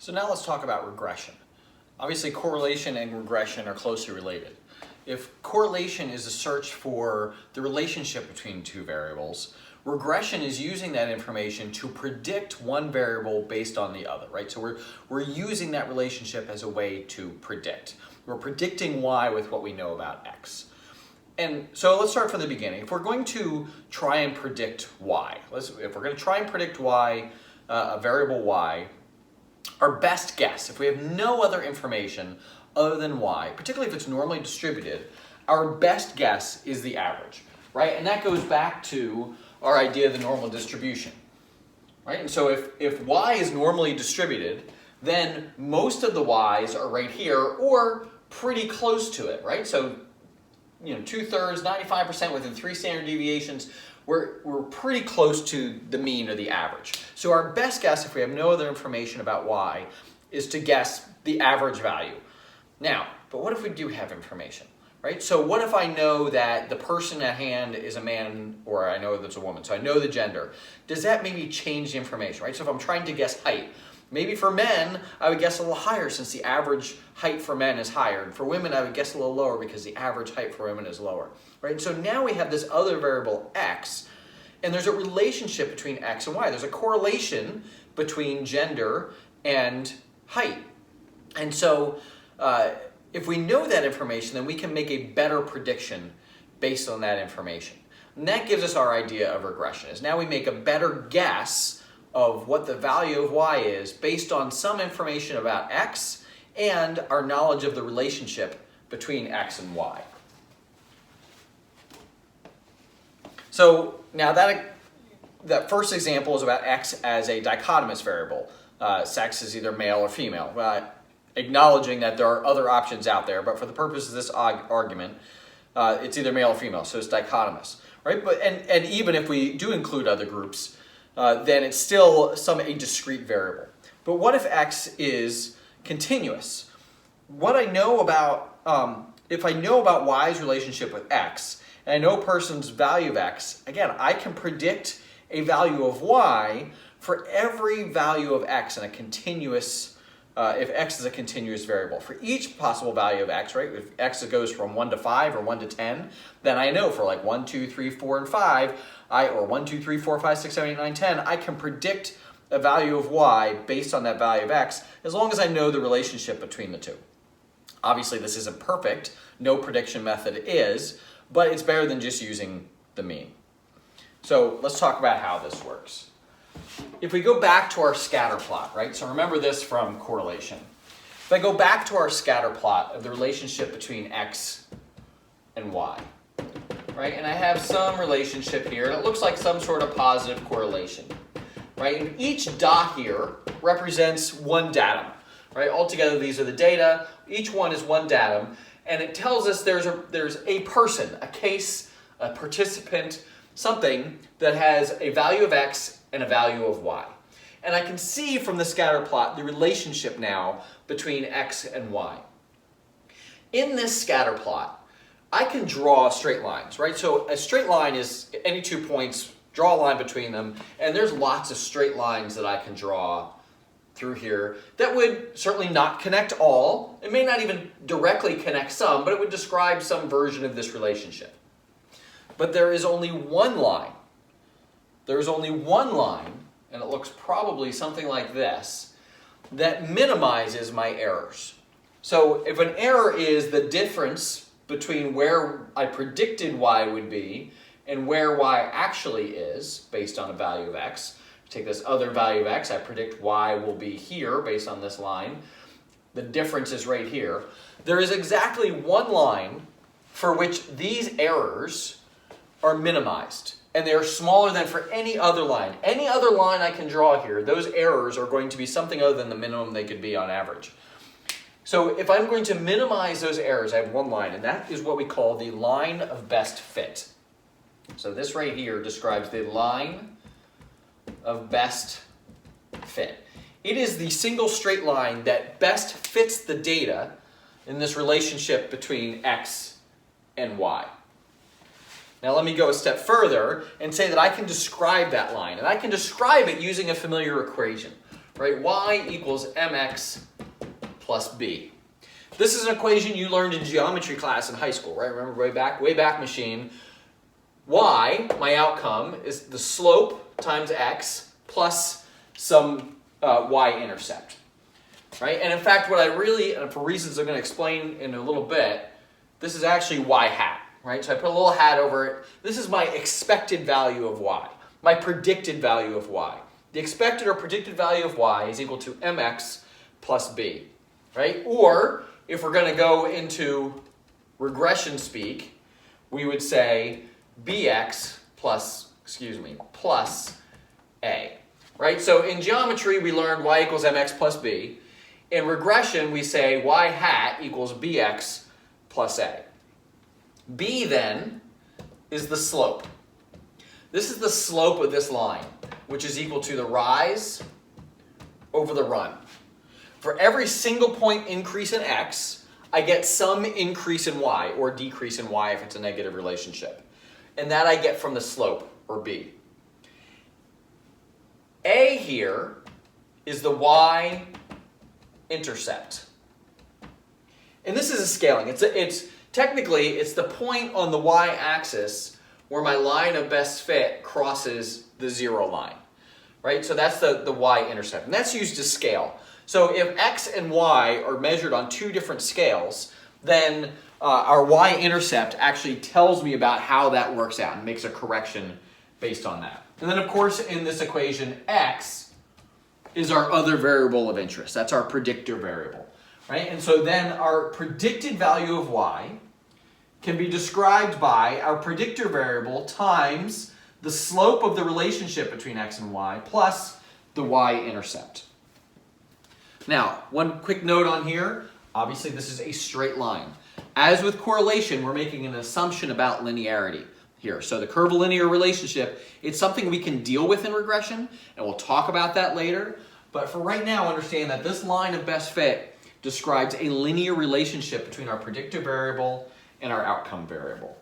So now let's talk about regression. Obviously, correlation and regression are closely related. If correlation is a search for the relationship between two variables, regression is using that information to predict one variable based on the other, right? So we're using that relationship as a way to predict. We're predicting Y with what we know about X. And so let's start from the beginning. If we're going to try and predict Y, if we're going to try and predict Y, a variable Y, our best guess, if we have no other information other than Y, particularly if it's normally distributed, our best guess is the average, right? And that goes back to our idea of the normal distribution, right? And so if Y is normally distributed, then most of the Y's are right here or pretty close to it, right? So, 2/3, 95% within 3 standard deviations, we're pretty close to the mean or the average. So our best guess, if we have no other information about Y, is to guess the average value. Now, but what if we do have information, right? So what if I know that the person at hand is a man, or I know that's a woman, so I know the gender. Does that maybe change the information, right? So if I'm trying to guess height, maybe for men, I would guess a little higher since the average height for men is higher. And for women, I would guess a little lower because the average height for women is lower, right? So now we have this other variable, X, and there's a relationship between X and Y. There's a correlation between gender and height. And so if we know that information, then we can make a better prediction based on that information. And that gives us our idea of regression, is now we make a better guess of what the value of Y is based on some information about X and our knowledge of the relationship between X and Y. So now that first example is about X as a dichotomous variable. Sex is either male or female. Acknowledging that there are other options out there, but for the purpose of this argument, it's either male or female, so it's dichotomous, right? But and even if we do include other groups, then it's still a discrete variable. But what if X is continuous? What I know about, if I know about Y's relationship with X, and I know a person's value of X, again, I can predict a value of Y for every value of X in a continuous, if X is a continuous variable. For each possible value of X, right, if X goes from 1 to 5 or 1 to 10, then I know for like 1, 2, 3, 4, and 5, or 1, 2, 3, 4, 5, 6, 7, 8, 9, 10, I can predict a value of Y based on that value of X as long as I know the relationship between the two. Obviously, this isn't perfect. No prediction method is, but it's better than just using the mean. So let's talk about how this works. If we go back to our scatter plot, right? So remember this from correlation. If I go back to our scatter plot of the relationship between X and Y, right? And I have some relationship here, and it looks like some sort of positive correlation, right? And each dot here represents one datum, right? Altogether, these are the data. Each one is one datum, and it tells us there's a person, a case, a participant, something that has a value of X and a value of Y. And I can see from the scatter plot the relationship now between X and Y. In this scatter plot, I can draw straight lines, right? So a straight line is any 2 points, draw a line between them, and there's lots of straight lines that I can draw through here that would certainly not connect all. It may not even directly connect some, but it would describe some version of this relationship. But there is only one line. There is only one line, and it looks probably something like this, that minimizes my errors. So if an error is the difference between where I predicted Y would be and where Y actually is, based on a value of X, take this other value of X, I predict Y will be here based on this line. The difference is right here. There is exactly one line for which these errors are minimized, and they are smaller than for any other line. Any other line I can draw here, those errors are going to be something other than the minimum they could be on average. So if I'm going to minimize those errors, I have one line, and that is what we call the line of best fit. So this right here describes the line of best fit. It is the single straight line that best fits the data in this relationship between X and Y. Now let me go a step further and say that I can describe that line, and I can describe it using a familiar equation, right? Y equals mx plus b. This is an equation you learned in geometry class in high school, right? Remember way back machine. Y, my outcome, is the slope times x plus some y-intercept, right? And in fact, what I really, and for reasons I'm going to explain in a little bit, this is actually y hat, right? So I put a little hat over it. This is my expected value of y, my predicted value of y. The expected or predicted value of y is equal to mx plus b, right? Or if we're going to go into regression speak, we would say bx plus a, right? So in geometry, we learned y equals mx plus b. In regression, we say y hat equals bx plus a. B then is the slope. This is the slope of this line, which is equal to the rise over the run. For every single point increase in x, I get some increase in y, or decrease in y if it's a negative relationship. And that I get from the slope, or b. A here is the y-intercept. And this is a scaling. Technically, it's the point on the y-axis where my line of best fit crosses the 0 line, right? So that's the y-intercept, and that's used to scale. So if x and y are measured on two different scales, then our y-intercept actually tells me about how that works out and makes a correction based on that. And then, of course, in this equation, x is our other variable of interest. That's our predictor variable, right? And so then our predicted value of y can be described by our predictor variable times the slope of the relationship between x and y plus the y-intercept. Now, one quick note on here. Obviously, this is a straight line. As with correlation, we're making an assumption about linearity here. So the curvilinear relationship, it's something we can deal with in regression, and we'll talk about that later. But for right now, understand that this line of best fit describes a linear relationship between our predictor variable and our outcome variable.